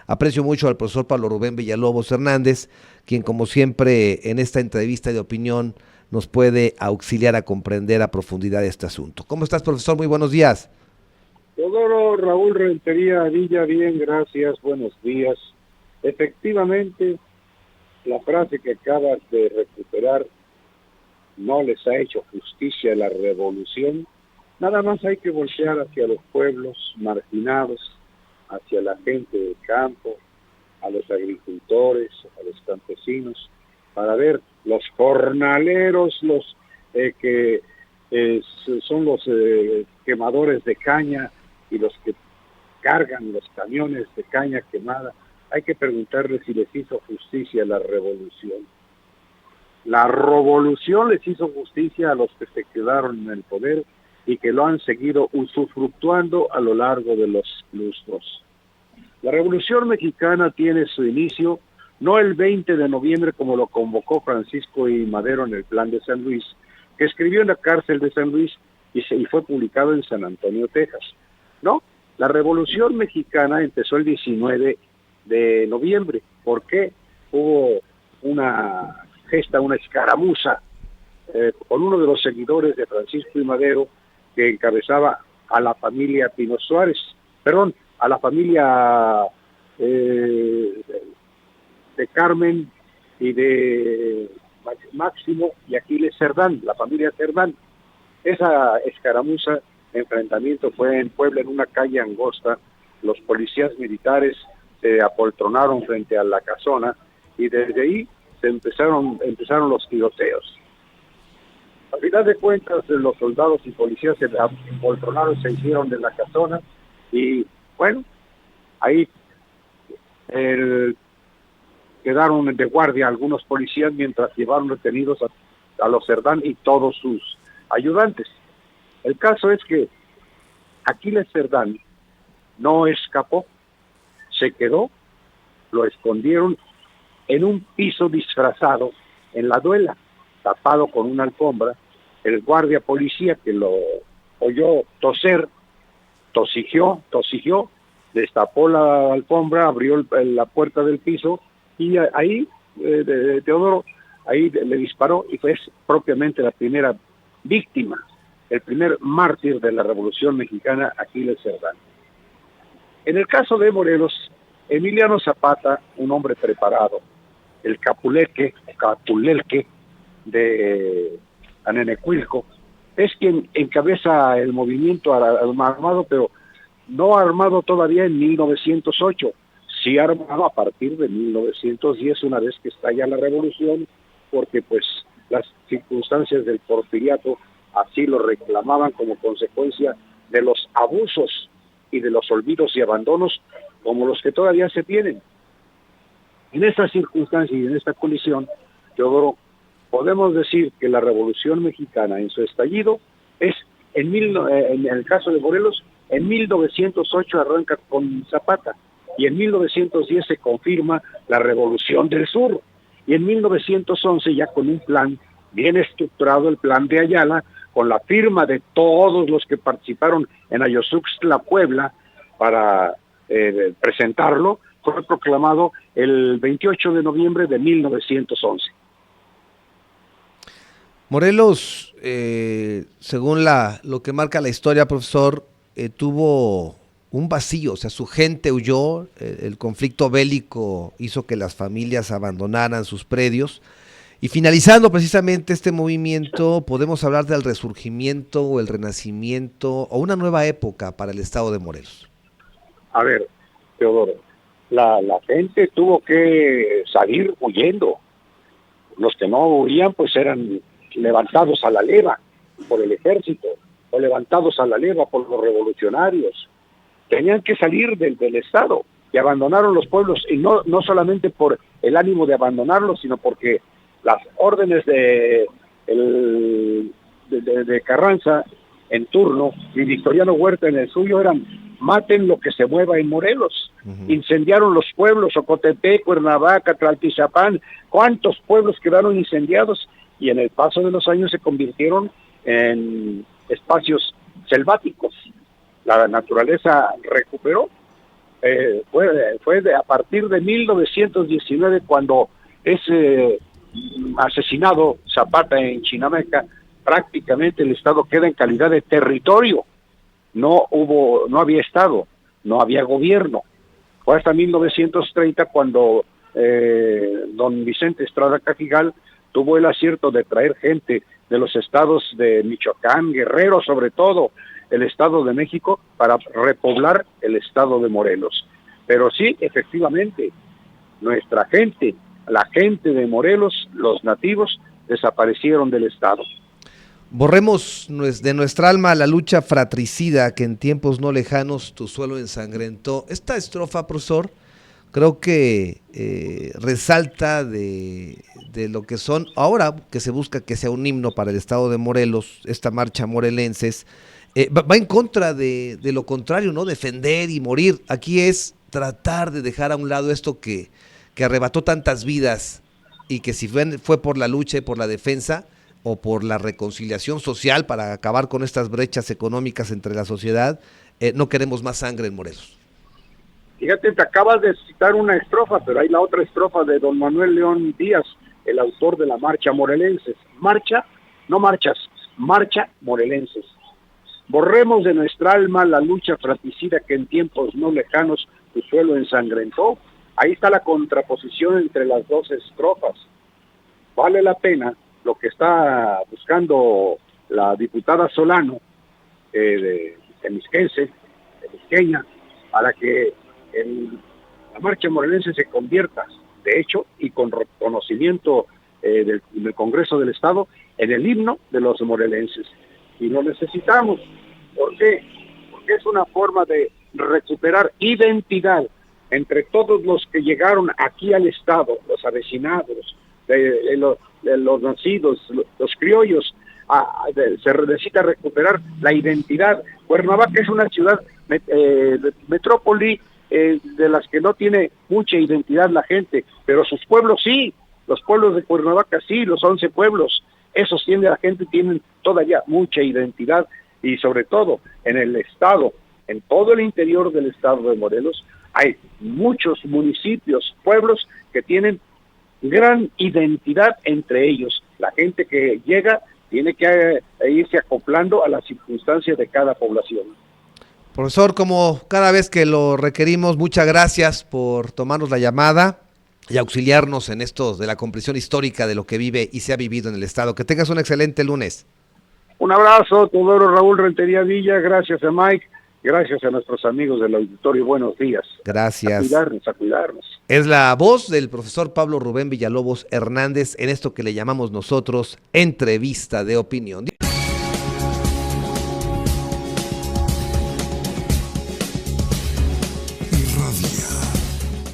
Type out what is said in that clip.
Aprecio mucho al profesor Pablo Rubén Villalobos Hernández, quien como siempre en esta entrevista de opinión nos puede auxiliar a comprender a profundidad este asunto. ¿Cómo estás, profesor? Muy buenos días. Teodoro Raúl Rentería Villa, bien, gracias, buenos días. Efectivamente, la frase que acabas de recuperar, no les ha hecho justicia a la revolución. Nada más hay que voltear hacia los pueblos marginados, hacia la gente del campo, a los agricultores, a los campesinos, para ver los jornaleros, los que son los quemadores de caña y los que cargan los camiones de caña quemada. Hay que preguntarles si les hizo justicia la revolución. La revolución les hizo justicia a los que se quedaron en el poder y que lo han seguido usufructuando a lo largo de los lustros. La Revolución Mexicana tiene su inicio no el 20 de noviembre como lo convocó Francisco I. Madero en el Plan de San Luis, que escribió en la cárcel de San Luis y fue publicado en San Antonio, Texas. No, la Revolución Mexicana empezó el 19 de noviembre. ¿Por qué? Hubo una gesta, una escaramuza con uno de los seguidores de Francisco I. Madero que encabezaba a la familia Pino Suárez, a la familia de Carmen y de Máximo y Aquiles Cerdán, la familia Cerdán. Esa escaramuza, enfrentamiento fue en Puebla, en una calle angosta. Los policías militares se apoltronaron frente a la casona y desde ahí empezaron los tiroteos. Al final de cuentas, los soldados y policías se apoltronaron, se hicieron de la casona y bueno, ahí quedaron de guardia algunos policías mientras llevaron detenidos a los Cerdán y todos sus ayudantes. El caso es que Aquiles Cerdán no escapó, se quedó, lo escondieron en un piso disfrazado en la duela, tapado con una alfombra. El guardia policía que lo oyó toser, tosigió, destapó la alfombra, abrió la puerta del piso y ahí, Teodoro, ahí le disparó y fue propiamente la primera víctima, el primer mártir de la Revolución Mexicana, Aquiles Cerdán. En el caso de Morelos, Emiliano Zapata, un hombre preparado, el Capulelque de Anenecuilco, es quien encabeza el movimiento armado, pero no armado todavía en 1908, sí armado a partir de 1910, una vez que estalla la revolución, porque pues las circunstancias del porfiriato así lo reclamaban como consecuencia de los abusos y de los olvidos y abandonos como los que todavía se tienen. En estas circunstancias y en esta colisión, Teodoro, podemos decir que la Revolución Mexicana en su estallido es, en el caso de Morelos, en 1908 arranca con Zapata y en 1910 se confirma la Revolución del Sur y en 1911 ya con un plan bien estructurado, el Plan de Ayala, con la firma de todos los que participaron en Ayosuxtla, Puebla, para presentarlo, fue proclamado el 28 de noviembre de 1911. Morelos, según lo que marca la historia, profesor, tuvo un vacío, o sea, su gente huyó, el conflicto bélico hizo que las familias abandonaran sus predios, y finalizando precisamente este movimiento, podemos hablar del resurgimiento o el renacimiento o una nueva época para el estado de Morelos. A ver, Teodoro, la gente tuvo que salir huyendo. Los que no huían pues eran levantados a la leva por el ejército o levantados a la leva por los revolucionarios. Tenían que salir del estado y abandonaron los pueblos, y no solamente por el ánimo de abandonarlos, sino porque las órdenes de Carranza en turno y Victoriano Huerta en el suyo eran: maten lo que se mueva en Morelos. Incendiaron los pueblos, Ocotepec, Cuernavaca, Tlaltizapán. ¿Cuántos pueblos quedaron incendiados? Y en el paso de los años se convirtieron en espacios selváticos. La naturaleza recuperó a partir de 1919 cuando es asesinado Zapata en Chinameca. Prácticamente el Estado queda en calidad de territorio. No había Estado, no había gobierno. Fue hasta 1930 cuando don Vicente Estrada Cajigal tuvo el acierto de traer gente de los estados de Michoacán, Guerrero, sobre todo el Estado de México, para repoblar el Estado de Morelos. Pero sí, efectivamente, nuestra gente, la gente de Morelos, los nativos, desaparecieron del Estado. Borremos de nuestra alma la lucha fratricida que en tiempos no lejanos tu suelo ensangrentó. Esta estrofa, profesor, creo que resalta de lo que son, ahora que se busca que sea un himno para el estado de Morelos, esta marcha morelenses, va en contra de lo contrario, ¿no? Defender y morir. Aquí es tratar de dejar a un lado esto que arrebató tantas vidas y que si fue por la lucha y por la defensa o por la reconciliación social para acabar con estas brechas económicas entre la sociedad, no queremos más sangre en Morelos. Fíjate, te acabas de citar una estrofa, pero hay la otra estrofa de don Manuel León Díaz, el autor de la marcha morelenses. Marcha, no marchas, marcha morelenses. Borremos de nuestra alma la lucha fratricida que en tiempos no lejanos tu suelo ensangrentó. Ahí está la contraposición entre las dos estrofas. Vale la pena lo que está buscando la diputada Solano, de Misqueña, para que la marcha morelense se convierta, de hecho, y con reconocimiento del Congreso del Estado, en el himno de los morelenses. Y lo necesitamos. ¿Por qué? Porque es una forma de recuperar identidad entre todos los que llegaron aquí al Estado, los avecinados, los nacidos, los criollos. Se necesita recuperar la identidad. Cuernavaca es una ciudad metrópoli, de las que no tiene mucha identidad la gente, pero sus pueblos sí, los pueblos de Cuernavaca sí, los 11 pueblos, esos la gente tienen todavía mucha identidad, y sobre todo en el estado, en todo el interior del estado de Morelos, hay muchos municipios, pueblos que tienen gran identidad entre ellos. La gente que llega tiene que irse acoplando a las circunstancias de cada población. Profesor, como cada vez que lo requerimos, muchas gracias por tomarnos la llamada y auxiliarnos en esto de la comprensión histórica de lo que vive y se ha vivido en el Estado. Que tengas un excelente lunes. Un abrazo, Teodoro Raúl Rentería Villa, gracias a Mike, gracias a nuestros amigos del auditorio, buenos días. Gracias. A cuidarnos. Es la voz del profesor Pablo Rubén Villalobos Hernández en esto que le llamamos nosotros entrevista de opinión.